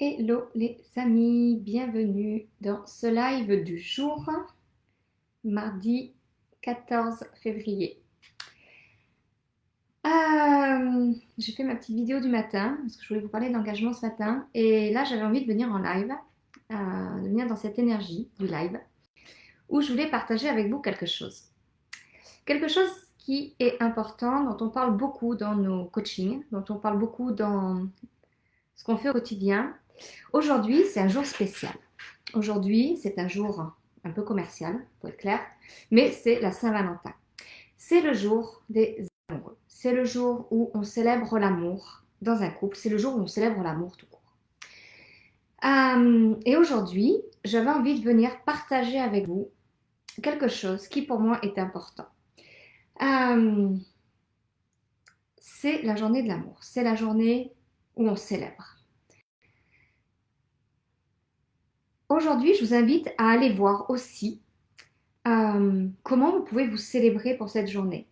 Hello les amis, bienvenue dans ce live du jour, mardi 14 février. J'ai fait ma petite vidéo du matin, parce que je voulais vous parler d'engagement ce matin, et là j'avais envie de venir en live, de venir dans cette énergie du live, où je voulais partager avec vous quelque chose. Quelque chose qui est important, dont on parle beaucoup dans nos coachings, dont on parle beaucoup dans ce qu'on fait au quotidien. Aujourd'hui, c'est un jour spécial. Aujourd'hui, c'est un jour un peu commercial, pour être clair, mais c'est la Saint-Valentin. C'est le jour des amoureux. C'est le jour où on célèbre l'amour dans un couple. C'est le jour où on célèbre l'amour tout court. Et aujourd'hui, j'avais envie de venir partager avec vous quelque chose qui pour moi est important. C'est la journée de l'amour. C'est la journée où on célèbre. Aujourd'hui, je vous invite à aller voir aussi comment vous pouvez vous célébrer pour cette journée.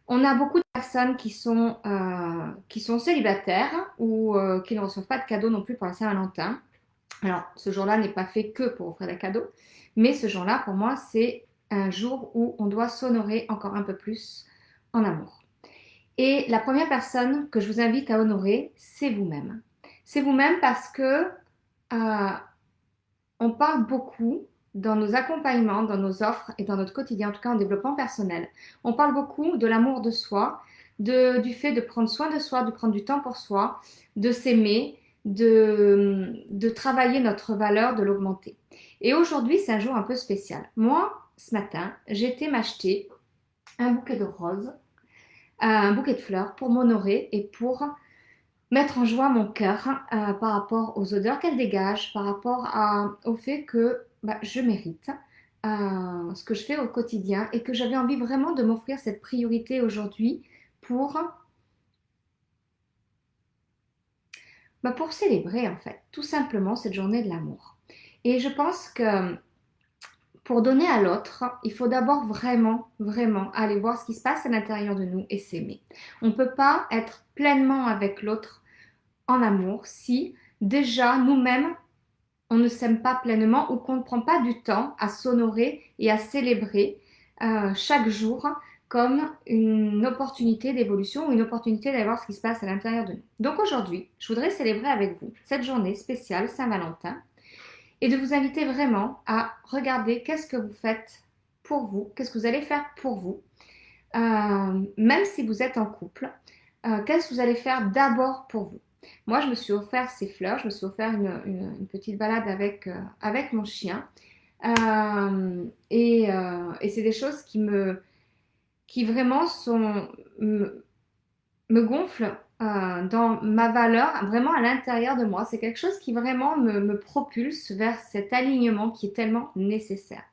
On a beaucoup de personnes qui sont célibataires ou qui ne reçoivent pas de cadeaux non plus pour la Saint-Valentin. Alors, ce jour-là n'est pas fait que pour offrir des cadeaux, mais ce jour-là, pour moi, c'est un jour où on doit s'honorer encore un peu plus en amour. Et la première personne que je vous invite à honorer, c'est vous-même. C'est vous-même parce que on parle beaucoup dans nos accompagnements, dans nos offres et dans notre quotidien, en tout cas en développement personnel. On parle beaucoup de l'amour de soi, du fait de prendre soin de soi, de prendre du temps pour soi, de s'aimer, de travailler notre valeur, de l'augmenter. Et aujourd'hui, c'est un jour un peu spécial. Moi, ce matin, j'ai été m'acheter un bouquet de roses, un bouquet de fleurs pour m'honorer et pour mettre en joie mon cœur par rapport aux odeurs qu'elle dégage, par rapport au fait que je mérite ce que je fais au quotidien et que j'avais envie vraiment de m'offrir cette priorité aujourd'hui pour, pour célébrer en fait tout simplement cette journée de l'amour. Et je pense que pour donner à l'autre, il faut d'abord vraiment, vraiment aller voir ce qui se passe à l'intérieur de nous et s'aimer. On ne peut pas être pleinement avec l'autre en amour si déjà nous-mêmes on ne s'aime pas pleinement ou qu'on ne prend pas du temps à s'honorer et à célébrer chaque jour comme une opportunité d'évolution ou une opportunité d'aller voir ce qui se passe à l'intérieur de nous. Donc aujourd'hui, je voudrais célébrer avec vous cette journée spéciale Saint-Valentin et de vous inviter vraiment à regarder qu'est-ce que vous faites pour vous, qu'est-ce que vous allez faire pour vous, même si vous êtes en couple, qu'est-ce que vous allez faire d'abord pour vous. Moi, je me suis offert ces fleurs, je me suis offert une petite balade avec mon chien. Et c'est des choses qui vraiment me gonflent dans ma valeur, vraiment à l'intérieur de moi. C'est quelque chose qui vraiment me propulse vers cet alignement qui est tellement nécessaire.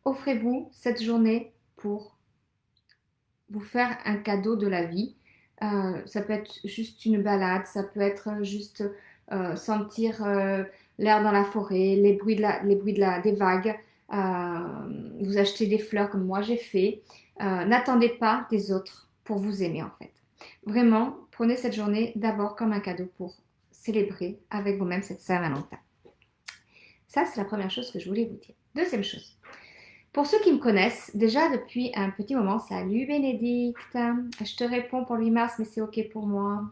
Offrez-vous cette journée pour vous faire un cadeau de la vie. Ça peut être juste une balade, ça peut être juste sentir l'air dans la forêt, des vagues. Vous achetez des fleurs comme moi j'ai fait. N'attendez pas des autres pour vous aimer en fait. Vraiment, prenez cette journée d'abord comme un cadeau pour célébrer avec vous-même cette Saint-Valentin. Ça, c'est la première chose que je voulais vous dire. Deuxième chose. Pour ceux qui me connaissent déjà depuis un petit moment, salut Bénédicte, je te réponds pour le 8 mars, mais c'est ok pour moi.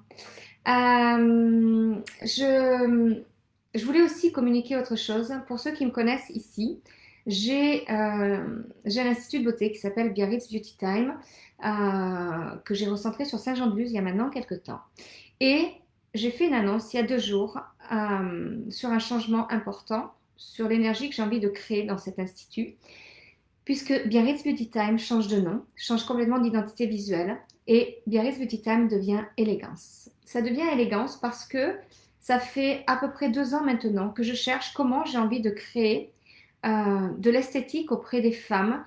Je voulais aussi communiquer autre chose. Pour ceux qui me connaissent ici, j'ai un institut de beauté qui s'appelle Biarritz Beauty Time, que j'ai recentré sur Saint-Jean-de-Luz il y a maintenant quelques temps. Et j'ai fait une annonce il y a 2 jours sur un changement important, sur l'énergie que j'ai envie de créer dans cet institut puisque Biarritz Beauty Time change de nom, change complètement d'identité visuelle et Biarritz Beauty Time devient élégance. Ça devient élégance parce que ça fait à peu près 2 ans maintenant que je cherche comment j'ai envie de créer de l'esthétique auprès des femmes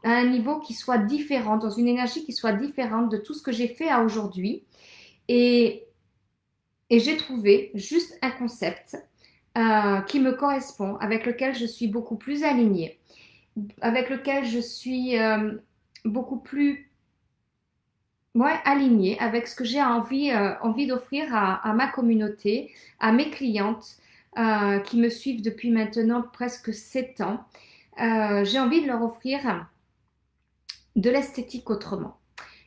à un niveau qui soit différent, dans une énergie qui soit différente de tout ce que j'ai fait à aujourd'hui. Et, et j'ai trouvé juste un concept qui me correspond, avec lequel je suis beaucoup plus alignée, avec lequel je suis beaucoup plus ouais, aligné avec ce que j'ai envie d'offrir à ma communauté, à mes clientes qui me suivent depuis maintenant presque 7 ans. J'ai envie de leur offrir de l'esthétique autrement.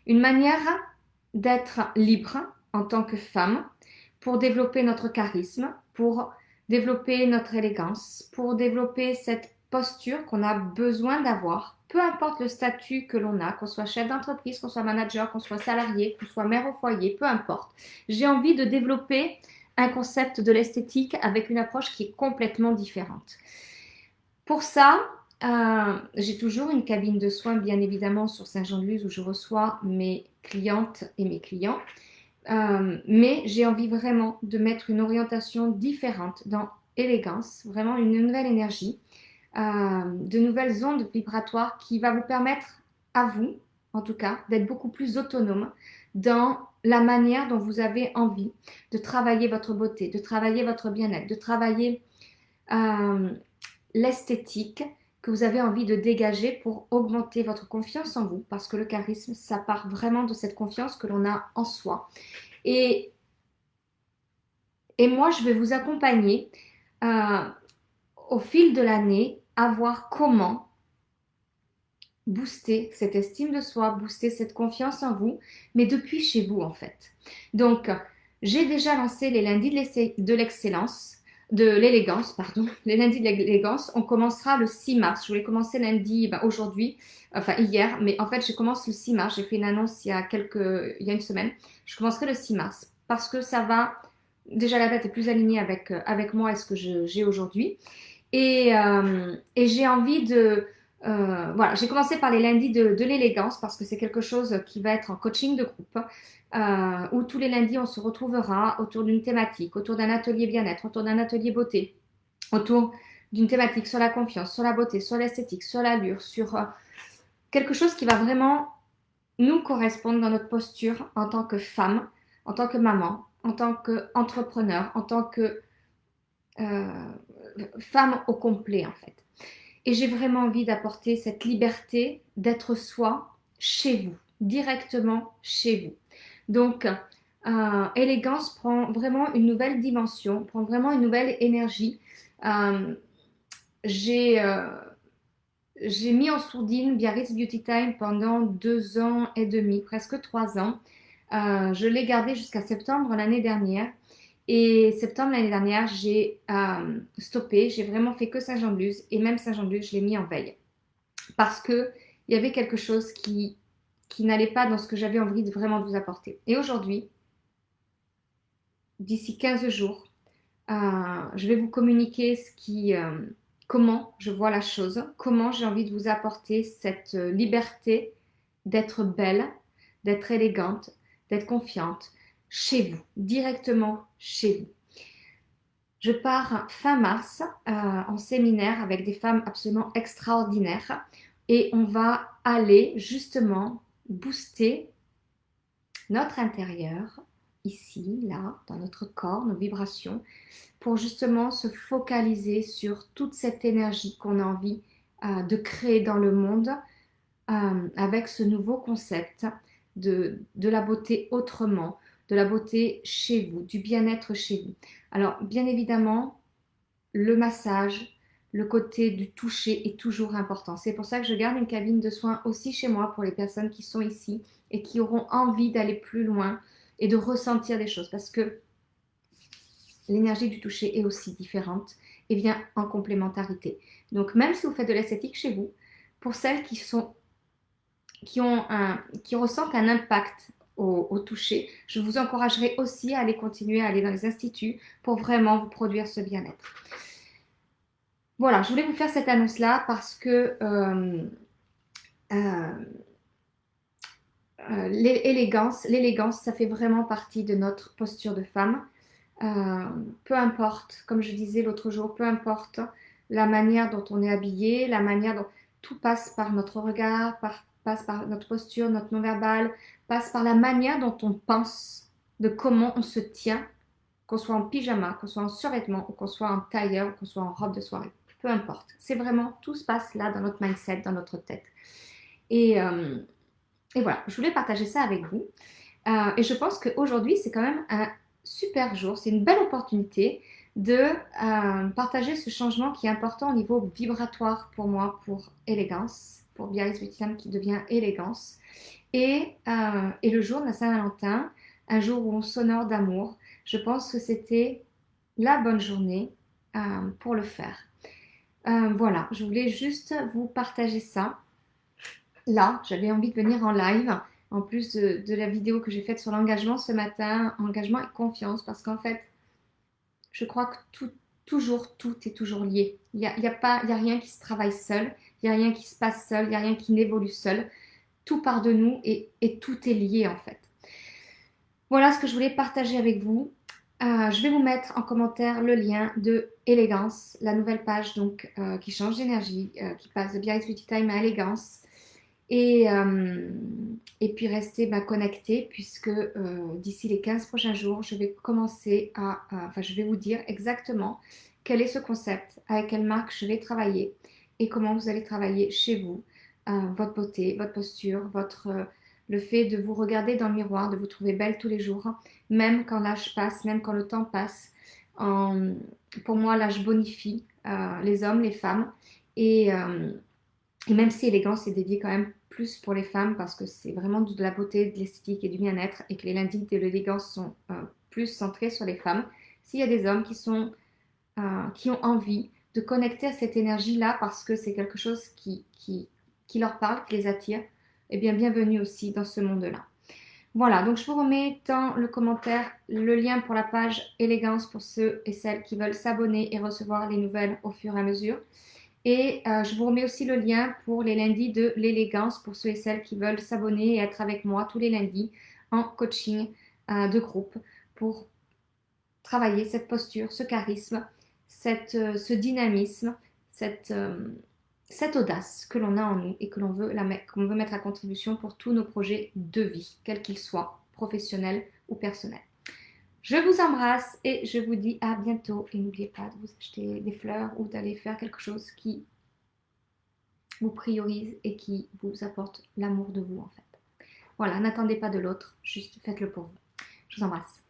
Une manière d'être libre en tant que femme pour développer notre charisme, pour développer notre élégance, pour développer cette posture qu'on a besoin d'avoir, peu importe le statut que l'on a, qu'on soit chef d'entreprise, qu'on soit manager, qu'on soit salarié, qu'on soit mère au foyer, peu importe. J'ai envie de développer un concept de l'esthétique avec une approche qui est complètement différente. Pour ça, j'ai toujours une cabine de soins, bien évidemment, sur Saint-Jean-de-Luz où je reçois mes clientes et mes clients. Mais j'ai envie vraiment de mettre une orientation différente dans élégance, vraiment une nouvelle énergie, de nouvelles ondes vibratoires qui va vous permettre à vous, en tout cas, d'être beaucoup plus autonome dans la manière dont vous avez envie de travailler votre beauté, de travailler votre bien-être, de travailler l'esthétique que vous avez envie de dégager pour augmenter votre confiance en vous, parce que le charisme, ça part vraiment de cette confiance que l'on a en soi. Et, et moi, je vais vous accompagner au fil de l'année à voir comment booster cette estime de soi, booster cette confiance en vous, mais depuis chez vous en fait. Donc, j'ai déjà lancé les lundis de l'excellence, de l'élégance, pardon, les lundis de l'élégance. On commencera le 6 mars. Je voulais commencer lundi, aujourd'hui, enfin hier, mais en fait, je commence le 6 mars. J'ai fait une annonce il y a une semaine. Je commencerai le 6 mars parce que ça va, déjà la date est plus alignée avec moi et ce que j'ai aujourd'hui. Et j'ai envie voilà, j'ai commencé par les lundis de l'élégance parce que c'est quelque chose qui va être en coaching de groupe où tous les lundis on se retrouvera autour d'une thématique, autour d'un atelier bien-être, autour d'un atelier beauté, autour d'une thématique sur la confiance, sur la beauté, sur l'esthétique, sur l'allure, sur quelque chose qui va vraiment nous correspondre dans notre posture en tant que femme, en tant que maman, en tant qu'entrepreneur, en tant que femme au complet en fait. Et j'ai vraiment envie d'apporter cette liberté d'être soi chez vous, directement chez vous. Donc, élégance prend vraiment une nouvelle dimension, prend vraiment une nouvelle énergie. J'ai mis en sourdine Biarritz Beauty Time pendant 2 ans et demi, presque 3 ans. Je l'ai gardé jusqu'à septembre l'année dernière. Et septembre l'année dernière, j'ai stoppé. J'ai vraiment fait que Saint-Jean-de-Luz. Et même Saint-Jean-de-Luz, je l'ai mis en veille. Parce qu'il y avait quelque chose qui n'allait pas dans ce que j'avais envie de vraiment vous apporter. Et aujourd'hui, d'ici 15 jours, je vais vous communiquer comment je vois la chose, comment j'ai envie de vous apporter cette liberté d'être belle, d'être élégante, d'être confiante chez vous, directement chez vous. Je pars fin mars en séminaire avec des femmes absolument extraordinaires et on va aller justement booster notre intérieur, ici, là, dans notre corps, nos vibrations, pour justement se focaliser sur toute cette énergie qu'on a envie de créer dans le monde avec ce nouveau concept de la beauté autrement, de la beauté chez vous, du bien-être chez vous. Alors, bien évidemment, le massage, le côté du toucher est toujours important. C'est pour ça que je garde une cabine de soins aussi chez moi pour les personnes qui sont ici et qui auront envie d'aller plus loin et de ressentir des choses parce que l'énergie du toucher est aussi différente et vient en complémentarité. Donc, même si vous faites de l'esthétique chez vous, pour celles qui ressentent un impact au toucher, je vous encouragerai aussi à aller continuer à aller dans les instituts pour vraiment vous produire ce bien-être. Voilà, je voulais vous faire cette annonce-là parce que l'élégance, ça fait vraiment partie de notre posture de femme. Peu importe, comme je disais l'autre jour, peu importe la manière dont on est habillé, la manière dont tout passe par notre regard, passe par notre posture, notre non-verbal, passe par la manière dont on pense, de comment on se tient, qu'on soit en pyjama, qu'on soit en survêtement, ou qu'on soit en tailleur, ou qu'on soit en robe de soirée. Peu importe. C'est vraiment, tout se passe là dans notre mindset, dans notre tête. Et Et voilà, je voulais partager ça avec vous. Et je pense qu'aujourd'hui, c'est quand même un super jour, c'est une belle opportunité de partager ce changement qui est important au niveau vibratoire pour moi, pour élégance, pour Biarritz Vietnam qui devient élégance. Et le jour de la Saint-Valentin, un jour où on s'honore d'amour, je pense que c'était la bonne journée pour le faire. Voilà, je voulais juste vous partager ça. Là, j'avais envie de venir en live, en plus de la vidéo que j'ai faite sur l'engagement ce matin, engagement et confiance, parce qu'en fait, je crois que toujours, tout est toujours lié. Il y a rien qui se travaille seul, il n'y a rien qui se passe seul, il n'y a rien qui n'évolue seul. Tout part de nous et tout est lié en fait. Voilà ce que je voulais partager avec vous. Je vais vous mettre en commentaire le lien de Élégance, la nouvelle page donc qui change d'énergie, qui passe de Biarritz Beauty Time à Élégance. Et, euh, et puis rester connecté puisque d'ici les 15 prochains jours, je vais commencer enfin je vais vous dire exactement quel est ce concept, avec quelle marque je vais travailler et comment vous allez travailler chez vous, votre beauté, votre posture, le fait de vous regarder dans le miroir, de vous trouver belle tous les jours, même quand l'âge passe, même quand le temps passe. Pour moi, l'âge bonifie les hommes, les femmes et, euh, et même si élégance est dédié quand même plus pour les femmes parce que c'est vraiment de la beauté, de l'esthétique et du bien-être et que les lundis de l'élégance sont plus centrés sur les femmes, s'il y a des hommes qui ont envie de connecter à cette énergie-là parce que c'est quelque chose qui leur parle, qui les attire, eh bien bienvenue aussi dans ce monde-là. Voilà, donc je vous remets dans le commentaire le lien pour la page Élégance pour ceux et celles qui veulent s'abonner et recevoir les nouvelles au fur et à mesure. Et je vous remets aussi le lien pour les lundis de l'élégance pour ceux et celles qui veulent s'abonner et être avec moi tous les lundis en coaching de groupe pour travailler cette posture, ce charisme, ce dynamisme, cette audace que l'on a en nous et que qu'on veut mettre à contribution pour tous nos projets de vie, quels qu'ils soient, professionnels ou personnels. Je vous embrasse et je vous dis à bientôt. Et n'oubliez pas de vous acheter des fleurs ou d'aller faire quelque chose qui vous priorise et qui vous apporte l'amour de vous en fait. Voilà, n'attendez pas de l'autre, juste faites-le pour vous. Je vous embrasse.